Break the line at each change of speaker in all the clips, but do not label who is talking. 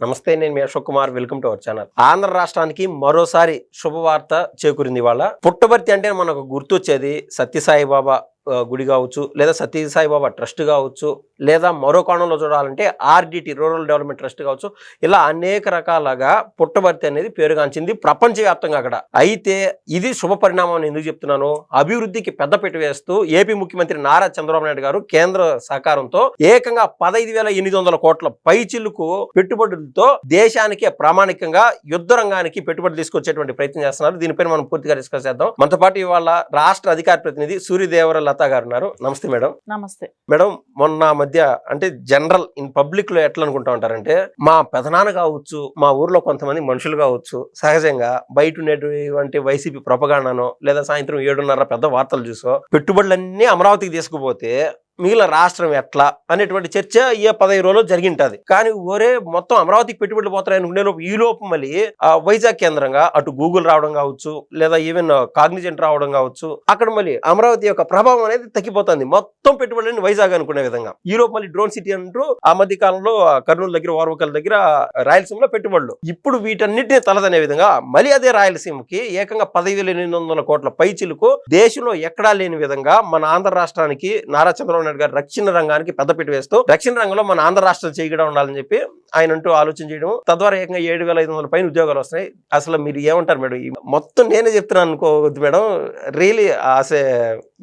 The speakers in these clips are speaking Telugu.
నమస్తే, నేను మీ Ashok Kumar. Welcome to our channel. Andhra రాష్ట్రానికి మరోసారి శుభవార్త చేకూరింది. ఇవాళ పుట్టబర్తి అంటే మనకు గుర్తొచ్చేది సత్యసాయి బాబా గుడి కావచ్చు, లేదా సత్యసాయి బాబా ట్రస్ట్ కావచ్చు, లేదా మరో కోణంలో చూడాలంటే ఆర్డిటి రూరల్ డెవలప్మెంట్ ట్రస్ట్ కావచ్చు. ఇలా అనేక రకాలుగా పుట్టబర్తి అనేది పేరుగాంచింది ప్రపంచవ్యాప్తంగా అక్కడ. అయితే ఇది శుభ పరిణామం అని ఎందుకు చెప్తున్నాను? అభివృద్ధికి పెద్దపీట వేస్తూ ఏపీ ముఖ్యమంత్రి నారా చంద్రబాబు నాయుడు గారు కేంద్ర సహకారంతో ఏకంగా 15,800 కోట్ల పైచిలుకు పెట్టుబడులతో దేశానికి ప్రామాణికంగా యుద్ధ రంగానికి పెట్టుబడి తీసుకొచ్చేటువంటి ప్రయత్నం చేస్తున్నారు. దీనిపైన మనం పూర్తిగా డిస్కస్ చేద్దాం. మనతో పాటు ఇవాళ రాష్ట్ర అధికార ప్రతినిధి సూర్యదేవర లతా గారు ఉన్నారు. నమస్తే మేడం.
నమస్తే
మేడం, మొన్న మధ్య అంటే జనరల్ ఇన్ పబ్లిక్ లో ఎట్లా అనుకుంటా ఉంటారంటే, మా పెదనాన్న కావచ్చు, మా ఊర్లో కొంతమంది మనుషులు కావచ్చు, సహజంగా బయట ఉండేటువంటి వైసీపీ ప్రొపగాండానో లేదా సాయంత్రం 7:30 పెద్ద వార్తలు చూసో పెట్టుబడులన్నీ అమరావతికి తీసుకుపోతే మిగిలిన రాష్ట్రం ఎట్లా అనేటువంటి చర్చ ఈ 15 రోజులు జరిగింటది. కానీ ఒరే మొత్తం అమరావతికి పెట్టుబడులు పోతాయి అనుకునే లోపు ఈ లోపు మళ్ళీ వైజాగ్ కేంద్రంగా అటు గూగుల్ రావడం కావచ్చు, లేదా ఈవెన్ కాగ్నిజెంట్ రావడం కావచ్చు, అక్కడ మళ్ళీ అమరావతి యొక్క ప్రభావం అనేది తగ్గిపోతుంది. మొత్తం పెట్టుబడులని వైజాగ్ అనుకునే విధంగా ఈ లోపు మళ్ళీ డ్రోన్ సిటీ అంటూ ఆ మధ్య కాలంలో కర్నూలు దగ్గర, ఓర్వకల్ దగ్గర, రాయలసీమలో పెట్టుబడులు. ఇప్పుడు వీటన్నిటిని తలదనే విధంగా మళ్ళీ అదే రాయలసీమకి ఏకంగా 10,800 కోట్ల పైచిలుకు దేశంలో ఎక్కడా లేని విధంగా మన ఆంధ్ర రాష్ట్రానికి నారా చంద్రబాబు నాయుడు గారు రక్షణ రంగానికి పెద్దపీట వేస్తూ రక్షణ రంగంలో మన ఆంధ్ర రాష్ట్రం చేయడం ఉండాలని చెప్పి ఆయన అంటూ ఆలోచన చేయడం, తద్వారా ఏకంగా 7,500 పైన ఉద్యోగాలు వస్తున్నాయి. అసలు మీరు ఏమంటారు మేడం? మొత్తం నేనే చెప్తున్నాను అనుకోవద్దు మేడం. రియలీ ఆసే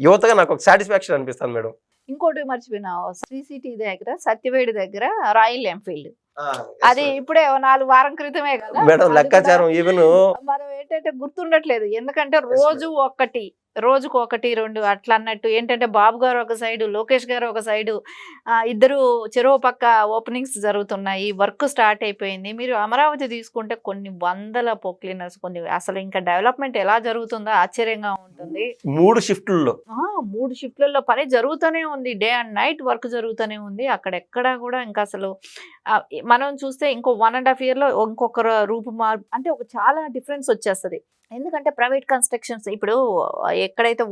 యువతగా నాకు ఒక సాటిస్ఫాక్షన్ అనిపిస్తుంది మేడం.
ఇంకోటి మర్చిపోయినా, శ్రీసిటీ దగ్గర సత్యవేడి దగ్గర రాయల్ ఎన్ఫీల్డ్ అది ఇప్పుడే 4 వారం క్రితమే కదా
మేడం. లెక్కాచారం ఈవెన్
మనం ఏంటంటే గుర్తుండట్లేదు. ఎందుకంటే రోజుకు ఒకటి రెండు అట్లా అన్నట్టు ఏంటంటే బాబు గారు ఒక సైడు, లోకేష్ గారు ఒక సైడు, ఇద్దరు చెరువు పక్క ఓపెనింగ్స్ జరుగుతున్నాయి, వర్క్ స్టార్ట్ అయిపోయింది. మీరు అమరావతి తీసుకుంటే కొన్ని వందల పొక్లినర్స్, కొన్ని అసలు ఇంకా డెవలప్మెంట్ ఎలా జరుగుతుందో ఆశ్చర్యంగా ఉంటుంది.
3 షిఫ్ట్లలో
పని జరుగుతూనే ఉంది. డే అండ్ నైట్ వర్క్ జరుగుతూనే ఉంది. అక్కడెక్కడా కూడా ఇంకా అసలు మనం చూస్తే ఇంకో 1.5 yearలో ఇంకొక అంటే ఒక చాలా డిఫరెన్స్ వచ్చేస్తుంది. ఎందుకంటే ప్రైవేట్ కన్స్ట్రక్షన్స్ ఇప్పుడు ఎక్కడైతే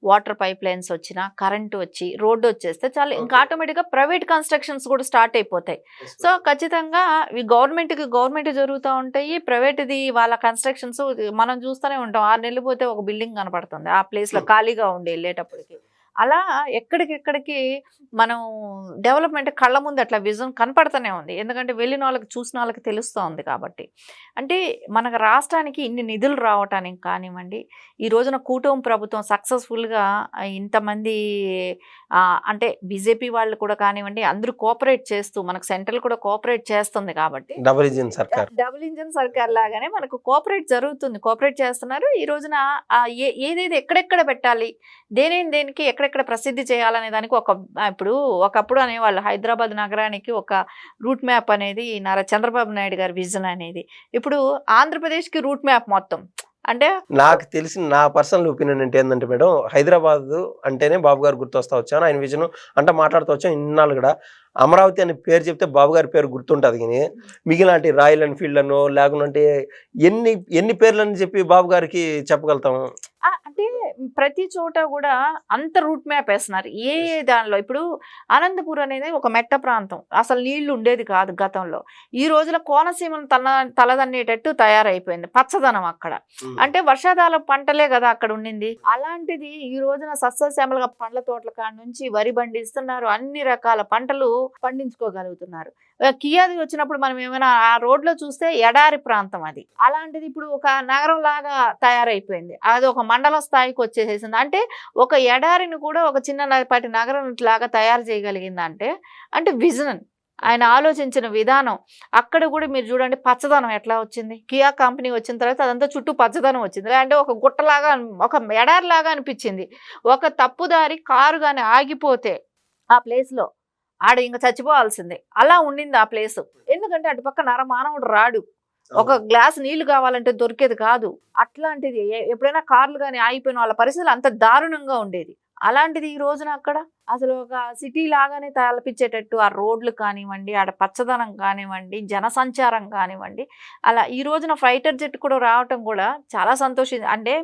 వాటర్ పైప్ లైన్స్ వచ్చినా, కరెంట్ వచ్చి, రోడ్డు వచ్చేస్తే చాలా ఇంకా ఆటోమేటిక్గా ప్రైవేట్ కన్స్ట్రక్షన్స్ కూడా స్టార్ట్ అయిపోతాయి. సో ఖచ్చితంగా ఇవి గవర్నమెంట్ జరుగుతూ ఉంటాయి, ప్రైవేట్ది వాళ్ళ కన్స్ట్రక్షన్స్ మనం చూస్తూనే ఉంటాం. 6 నెలలు పోతే ఒక బిల్డింగ్ కనపడుతుంది ఆ ప్లేస్లో ఖాళీగా ఉండి వెళ్ళేటప్పటికి. అలా ఎక్కడికెక్కడికి మనం డెవలప్మెంట్ కళ్ళ ముందు అట్లా విజన్ కనపడుతూనే ఉంది. ఎందుకంటే వెళ్ళిన వాళ్ళకి, చూసిన వాళ్ళకి తెలుస్తూ ఉంది కాబట్టి. అంటే మనకు రాష్ట్రానికి ఇన్ని నిధులు రావటానికి కానివ్వండి, ఈ రోజున కూటమి ప్రభుత్వం సక్సెస్ఫుల్గా ఇంతమంది అంటే బీజేపీ వాళ్ళు కూడా కానివ్వండి, అందరూ కోఆపరేట్ చేస్తూ, మనకు సెంట్రల్ కూడా కోఆపరేట్ చేస్తుంది కాబట్టి
డబుల్ ఇంజిన్ సర్కార్
లాగానే మనకు కోఆపరేట్ చేస్తున్నారు. ఈ రోజున ఏదేది ఎక్కడెక్కడ పెట్టాలి, దేనికి ఎక్కడెక్కడ ప్రసిద్ధి చేయాలనే దానికి ఇప్పుడు ఒకప్పుడు అనేవాళ్ళు హైదరాబాద్ నగరానికి ఒక రూట్ మ్యాప్ అనేది నారా చంద్రబాబు నాయుడు గారి విజన్ అనేది. ఇప్పుడు ఆంధ్రప్రదేశ్కి రూట్ మ్యాప్ మొత్తం. అంటే
నాకు తెలిసిన నా పర్సనల్ ఒపీనియన్ అంటే ఏంటంటే మేడం, హైదరాబాద్ అంటేనే బాబు గారు గుర్తొస్తా వచ్చాను. ఆయన విజన్ అంటే మాట్లాడుతూ వచ్చాను. ఇన్నాళ్ళు కూడా అమరావతి అనే పేరు చెప్తే బాబు గారి పేరు గుర్తుంటుంది. కానీ మిగిలిన రాయల్ ఎన్ఫీల్డ్ అనో లేకుంటే ఎన్ని పేర్లని చెప్పి బాబు గారికి చెప్పగలుగుతాము?
అంటే ప్రతి చోట కూడా అంత రూట్ మ్యాప్ వేస్తున్నారు. ఏ దానిలో ఇప్పుడు అనంతపురం అనేది ఒక మెట్ట ప్రాంతం, అసలు నీళ్లు ఉండేది కాదు గతంలో. ఈ రోజున కోనసీమను తలదన్నేటట్టు తయారైపోయింది, పచ్చదనం అక్కడ. అంటే వర్షాకాల పంటలే కదా అక్కడ ఉండింది. అలాంటిది ఈ రోజున సస్యశ్యామలుగా పండ్ల తోటల కాడ నుంచి వరి పండిస్తున్నారు, అన్ని రకాల పంటలు పండించుకోగలుగుతున్నారు. కియాది వచ్చినప్పుడు మనం ఏమైనా ఆ రోడ్లో చూస్తే ఎడారి ప్రాంతం అది. అలాంటిది ఇప్పుడు ఒక నగరం లాగా తయారైపోయింది, అది ఒక మండల స్థాయికి వచ్చేసేసింది. అంటే ఒక ఎడారిని కూడా ఒక చిన్నపాటి నగరం లాగా తయారు చేయగలిగిందంటే అంటే విజన్, ఆయన ఆలోచించిన విధానం. అక్కడ కూడా మీరు చూడండి పచ్చదనం ఎట్లా వచ్చింది. కియా కంపెనీ వచ్చిన తర్వాత అదంతా చుట్టూ పచ్చదనం వచ్చింది. అంటే ఒక గుట్టలాగా, ఒక ఎడారిలాగా అనిపించింది. ఒక తప్పుదారి కారు కానీ ఆగిపోతే ఆ ప్లేస్లో ఆడ ఇంకా చచ్చిపోవాల్సిందే, అలా ఉండింది ఆ ప్లేస్. ఎందుకంటే అటుపక్క నరమానవుడు రాడు, ఒక గ్లాస్ నీళ్లు కావాలంటే దొరికేది కాదు. అట్లాంటిది ఎప్పుడైనా కార్లు కానీ ఆగిపోయిన వాళ్ళ పరిస్థితులు అంత దారుణంగా ఉండేది. అలాంటిది ఈ రోజున అక్కడ అసలు ఒక సిటీ లాగానే తలపించేటట్టు ఆ రోడ్లు కానివ్వండి, ఆడ పచ్చదనం కానివ్వండి, జనసంచారం కానివ్వండి, అలా ఈ రోజున ఫైటర్ జెట్ కూడా రావటం కూడా చాలా సంతోషం. అంటే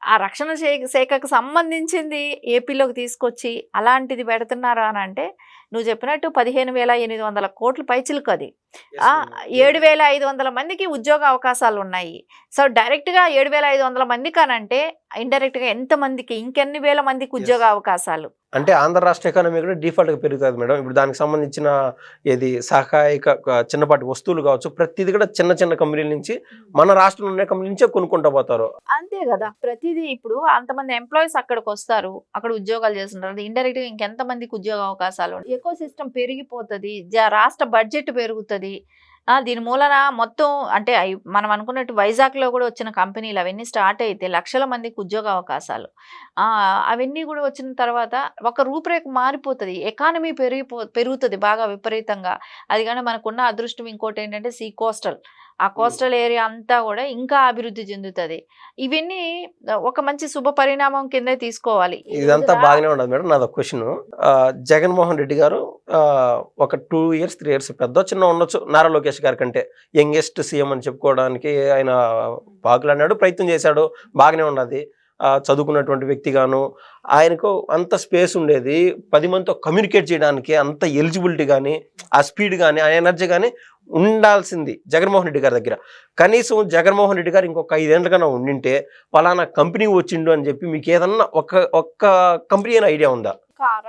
ఆ రక్షణ శాఖకు సంబంధించింది ఏపీలోకి తీసుకొచ్చి అలాంటిది పెడుతున్నారా అని అంటే నువ్వు చెప్పినట్టు 15,800 కోట్ల పైచిలుకు అది. 7,500 మందికి ఉద్యోగ అవకాశాలు ఉన్నాయి. సో డైరెక్ట్గా 7,500 మందికి అనంటే ఇండైరెక్ట్గా ఎంతమందికి ఇంకెన్ని వేల మందికి ఉద్యోగ అవకాశాలు.
అంటే ఆంధ్ర రాష్ట్ర ఎకానమీ కూడా డిఫాల్ట్గా పెరుగుతుంది మేడం. ఇప్పుడు దానికి సంబంధించిన ఏది సహాయక చిన్నపాటి వస్తువులు కావచ్చు, ప్రతిదీ కూడా చిన్న చిన్న కంపెనీల నుంచి మన రాష్ట్రంలో ఉన్న కంపెనీ నుంచే కొనుక్కుంటూ పోతారు.
అంతే కదా, ప్రతిదీ ఇప్పుడు అంతమంది ఎంప్లాయీస్ అక్కడికి వస్తారు, అక్కడ ఉద్యోగాలు చేస్తుంటారు. ఇండైరెక్ట్ గా ఇంకెంత మందికి ఉద్యోగ అవకాశాలు, ఎకో సిస్టమ్ పెరిగిపోతుంది, రాష్ట్ర బడ్జెట్ పెరుగుతుంది. దీని మూలన మొత్తం అంటే మనం అనుకున్నట్టు వైజాగ్లో కూడా వచ్చిన కంపెనీలు అవన్నీ స్టార్ట్ అయితే లక్షల మందికి ఉద్యోగ అవకాశాలు. అవన్నీ కూడా వచ్చిన తర్వాత ఒక రూపురేఖ మారిపోతుంది, ఎకానమీ పెరుగుతుంది బాగా విపరీతంగా. అది కానీ మనకున్న అదృష్టం ఇంకోటి ఏంటంటే కోస్టల్, ఆ కోస్టల్ ఏరియా అంతా కూడా ఇంకా అభివృద్ధి చెందుతుంది. ఇవన్నీ ఒక మంచి శుభ పరిణామం కిందే తీసుకోవాలి.
ఇదంతా బాగానే ఉండదు మేడం. నాది ఒక క్వశ్చన్, జగన్మోహన్ రెడ్డి గారు ఒక 2 years 3 years పెద్ద చిన్న ఉండొచ్చు నారా లోకేష్ గారి కంటే, యంగెస్ట్ సీఎం అని చెప్పుకోవడానికి ఆయన పాకులన్నాడు, ప్రయత్నం చేశాడు, బాగానే ఉన్నది. చదువుకున్నటువంటి వ్యక్తిగాను ఆయనకు అంత స్పేస్ ఉండేది, 10 మందితో కమ్యూనికేట్ చేయడానికి అంత ఎలిజిబిలిటీ కానీ ఆ స్పీడ్ కానీ ఆ ఎనర్జీ కానీ ఉండాల్సింది జగన్మోహన్ రెడ్డి గారి దగ్గర. కనీసం జగన్మోహన్ రెడ్డి గారు ఇంకొక 5 ఏళ్ళ కన్నా ఉండింటే పలానా కంపెనీ వచ్చిండు అని చెప్పి మీకు ఏదన్నా ఒక్క కంపెనీ అయిన ఐడియా ఉందా?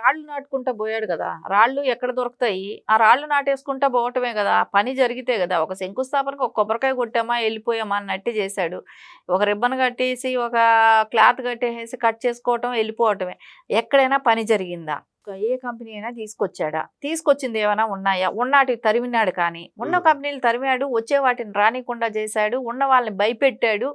రాళ్ళు నాటుకుంటా పోయాడు కదా, రాళ్ళు ఎక్కడ దొరుకుతాయి, ఆ రాళ్ళు నాటేసుకుంటా పోవటమే కదా పని జరిగితే కదా. ఒక శంకుస్థాపనకు ఒక కొబ్బరికాయ కొట్టామా వెళ్ళిపోయామా అన్నట్టు చేశాడు. ఒక రిబ్బన్ కట్టేసి ఒక క్లాత్ కట్టేసి కట్ చేసుకోవటం వెళ్ళిపోవటమే. ఎక్కడైనా పని జరిగిందా? ఏ కంపెనీ అయినా తీసుకొచ్చాడా? తీసుకొచ్చింది ఏమైనా ఉన్నాయా? ఉన్నాటి తరిమినాడు, కానీ ఉన్న కంపెనీలు తరిమాడు, వచ్చే వాటిని రానికుండా చేశాడు, ఉన్న వాళ్ళని భయపెట్టాడు.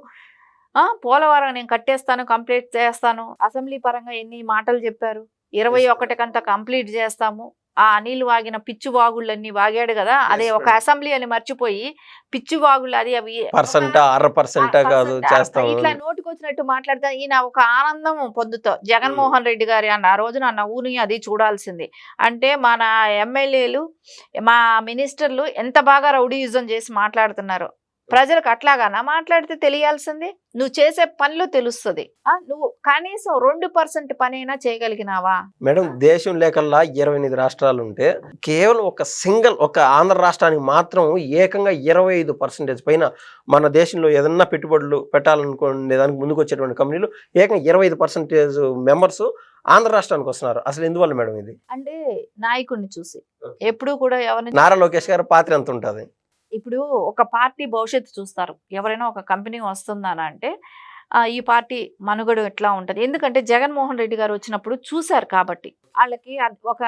పోలవరం నేను కట్టేస్తాను, కంప్లీట్ చేస్తాను, అసెంబ్లీ పరంగా ఎన్ని మాటలు చెప్పారు, 21 కంప్లీట్ చేస్తాము. ఆ అనిల్ వాగిన పిచ్చి వాగుళ్ళన్నీ వాగాడు కదా, అదే ఒక అసెంబ్లీ అని మర్చిపోయి పిచ్చి వాగుళ్ళు అది అవి
1% కాదు చేస్తాం,
ఇట్లా నోటికి వచ్చినట్టు మాట్లాడతా. ఈయన ఒక ఆనందం పొందుతావు జగన్మోహన్ రెడ్డి గారి అన్న ఆ రోజున నవ్వుని అది చూడాల్సింది. అంటే మన ఎమ్మెల్యేలు మా మినిస్టర్లు ఎంత బాగా రౌడీయుజం చేసి మాట్లాడుతున్నారు. ప్రజలకు అట్లాగానా మాట్లాడితే తెలియాల్సింది? నువ్వు చేసే పనులు తెలుస్తుంది. నువ్వు కనీసం 2% పనైనా చేయగలిగినావా?
మేడం, దేశం లేకల్లా 28 రాష్ట్రాలు ఉంటే కేవలం ఒక ఆంధ్ర రాష్ట్రానికి మాత్రం ఏకంగా 25% పైన మన దేశంలో ఏదన్నా పెట్టుబడులు పెట్టాలనుకునే దానికి ముందుకు వచ్చేటువంటి కంపెనీలు ఏకంగా 25% మెంబర్స్ ఆంధ్ర రాష్ట్రానికి వస్తున్నారు. అసలు ఎందువల్ల మేడం ఇది?
అంటే నాయకుడిని చూసి ఎప్పుడు కూడా ఎవరిని,
నారా లోకేష్ గారి పాత్ర ఎంత ఉంటుంది?
ఇప్పుడు ఒక పార్టీ భవిష్యత్తు చూస్తారు. ఎవరైనా ఒక కంపెనీ వస్తుందని అంటే ఈ పార్టీ మనుగడ ఎట్లా ఉంటుంది, ఎందుకంటే జగన్మోహన్ రెడ్డి గారు వచ్చినప్పుడు చూశారు కాబట్టి వాళ్ళకి ఒక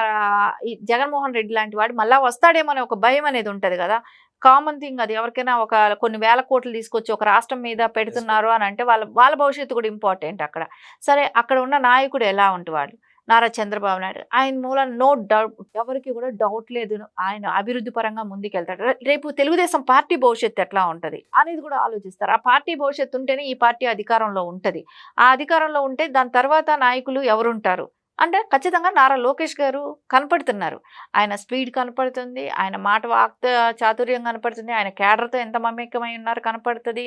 జగన్మోహన్ రెడ్డి లాంటి వాడు మళ్ళా వస్తాడేమో అనే ఒక భయం అనేది ఉంటుంది కదా. కామన్ థింగ్ అది. ఎవరికైనా ఒక కొన్ని వేల కోట్లు తీసుకొచ్చి ఒక రాష్ట్రం మీద పెడుతున్నారు అని అంటే వాళ్ళ భవిష్యత్తు కూడా ఇంపార్టెంట్ అక్కడ. సరే, అక్కడ ఉన్న నాయకుడు ఎలా ఉంటువాడు? నారా చంద్రబాబు నాయుడు. ఆయన మూలం నో డౌట్, ఎవరికి కూడా డౌట్ లేదు, ఆయన అభివృద్ధి పరంగా ముందుకెళ్తాడు. రేపు తెలుగుదేశం పార్టీ భవిష్యత్తు ఎట్లా ఉంటుంది అనేది కూడా ఆలోచిస్తారు. ఆ పార్టీ భవిష్యత్తు ఉంటేనే ఈ పార్టీ అధికారంలో ఉంటుంది. ఆ అధికారంలో ఉంటే దాని తర్వాత నాయకులు ఎవరుంటారు అంటే ఖచ్చితంగా నారా లోకేష్ గారు కనపడుతున్నారు. ఆయన స్పీడ్ కనపడుతుంది, ఆయన మాట వాక్త చాతుర్యం కనపడుతుంది, ఆయన క్యాడర్తో ఎంత మమేకమై ఉన్నారో కనపడుతుంది,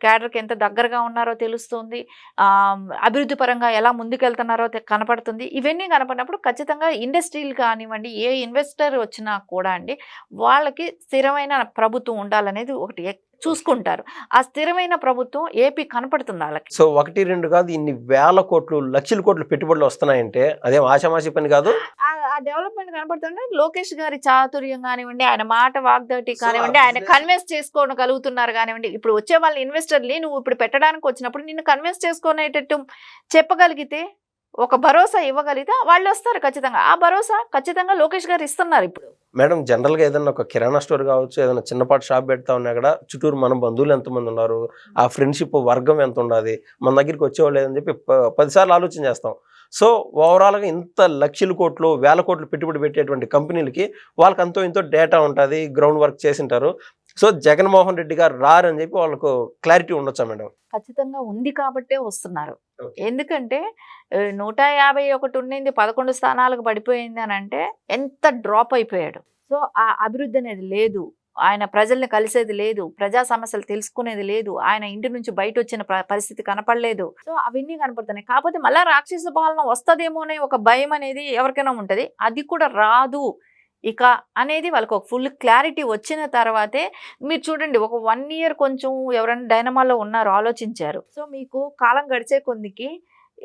క్యాడర్కి ఎంత దగ్గరగా ఉన్నారో తెలుస్తుంది, అభివృద్ధి పరంగా ఎలా ముందుకెళ్తున్నారో కనపడుతుంది. ఇవన్నీ కనపడినప్పుడు ఖచ్చితంగా ఇండస్ట్రీలు కానివ్వండి, ఏ ఇన్వెస్టర్ వచ్చినా కూడా అండి వాళ్ళకి స్థిరమైన ప్రభుత్వం ఉండాలనేది ఒకటి చూసుకుంటారు. ఆ స్థిరమైన ప్రభుత్వం ఏపీ కనపడుతుంది వాళ్ళకి.
సో 1-2 కాదు, ఇన్ని వేల కోట్లు లక్షల కోట్లు పెట్టుబడులు వస్తున్నాయంటే అదేం ఆషామాషి పని కాదు.
ఆ డెవలప్మెంట్ కనపడుతుంటే లోకేష్ గారి చాతుర్యం కానివ్వండి, ఆయన మాట వాగ్దాటి కానివ్వండి, ఆయన కన్విన్స్ చేసుకోవడం కలుగుతున్నారు కానివ్వండి. ఇప్పుడు వచ్చే వాళ్ళ ఇన్వెస్టర్ని నువ్వు ఇప్పుడు పెట్టడానికి వచ్చినప్పుడు నిన్ను కన్విన్స్ చేసుకునేటట్టు చెప్పగలిగితే, ఒక భరోసా ఇవ్వగలిగితే వాళ్ళు వస్తారు ఖచ్చితంగా. ఆ భరోసా ఖచ్చితంగా లోకేష్ గారు ఇస్తున్నారు. ఇప్పుడు
మేడం, జనరల్గా ఏదైనా ఒక కిరాణా స్టోర్ కావచ్చు, ఏదైనా చిన్నపాటి షాప్ పెడతా ఉన్నా కూడా చుట్టూరు మన బంధువులు ఎంతమంది ఉన్నారు, ఆ ఫ్రెండ్షిప్ వర్గం ఎంత ఉండదు, మన దగ్గరికి వచ్చేవాళ్ళు లేదని చెప్పి 10 సార్లు ఆలోచన చేస్తాం. సో ఓవరాల్గా ఇంత లక్షల కోట్లు వేల కోట్లు పెట్టుబడి పెట్టేటువంటి కంపెనీలకి వాళ్ళకి అంతో ఇంతో డేటా ఉంటుంది, గ్రౌండ్ వర్క్ చేసింటారు. సో జగన్మోహన్ రెడ్డి గారు రారని చెప్పి వాళ్ళకు క్లారిటీ ఉండొచ్చా మేడం?
ఖచ్చితంగా ఉంది కాబట్టే వస్తున్నారు. ఎందుకంటే 151 ఉండింది, 11 స్థానాలకు పడిపోయింది అని అంటే ఎంత డ్రాప్ అయిపోయాడు. సో ఆ అభివృద్ధి అనేది లేదు. ఆయన ప్రజల్ని కలిసేది లేదు, ప్రజా సమస్యలు తెలుసుకునేది లేదు, ఆయన ఇంటి నుంచి బయట వచ్చిన పరిస్థితి కనపడలేదు. సో అవన్నీ కనపడుతున్నాయి. కాకపోతే మళ్ళీ రాక్షస పాలన వస్తుందేమో అనే ఒక భయం అనేది ఎవరికైనా ఉంటది. అది కూడా రాదు ఇక అనేది వాళ్ళకి ఒక ఫుల్ క్లారిటీ వచ్చిన తర్వాతే మీరు చూడండి. ఒక 1 year కొంచెం ఎవరైనా డైనమాలో ఉన్నారు, ఆలోచించారు. సో మీకు కాలం గడిచే కొద్దికి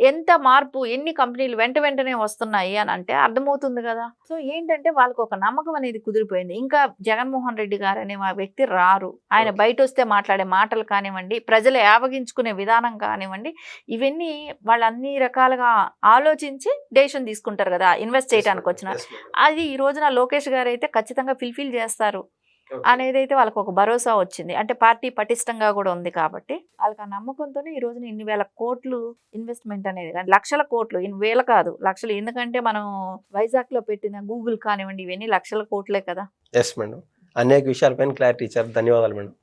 ఎంత మార్పు, ఎన్ని కంపెనీలు వెంటనే వస్తున్నాయి అని అంటే అర్థమవుతుంది కదా. సో ఏంటంటే వాళ్ళకి ఒక నమ్మకం అనేది కుదిరిపోయింది. ఇంకా జగన్మోహన్ రెడ్డి గారు అనే ఆ వ్యక్తి రారు. ఆయన బయట వస్తే మాట్లాడే మాటలు కానివ్వండి, ప్రజలు యావగించుకునే విధానం కానివ్వండి, ఇవన్నీ వాళ్ళు అన్ని రకాలుగా ఆలోచించి డెసిషన్ తీసుకుంటారు కదా ఇన్వెస్ట్ చేయడానికి వచ్చిన. అది ఈ రోజున లోకేష్ గారు అయితే ఖచ్చితంగా ఫిల్ఫిల్ చేస్తారు అనేదైతే వాళ్ళకి ఒక భరోసా వచ్చింది. అంటే పార్టీ పటిష్టంగా కూడా ఉంది కాబట్టి వాళ్ళకి ఆ నమ్మకంతోనే ఈ రోజున ఇన్ని వేల కోట్లు ఇన్వెస్ట్మెంట్ అనేది, కానీ లక్షల కోట్లు, ఇన్ని వేల కాదు లక్షలు. ఎందుకంటే మనం వైజాగ్ లో పెట్టిన గూగుల్ కానివ్వండి, ఇవన్నీ లక్షల కోట్లే కదా.
ఎస్ మేడం, అనేక విషయాలపైన క్లారిటీ ఇచ్చారు. ధన్యవాదాలు మేడం.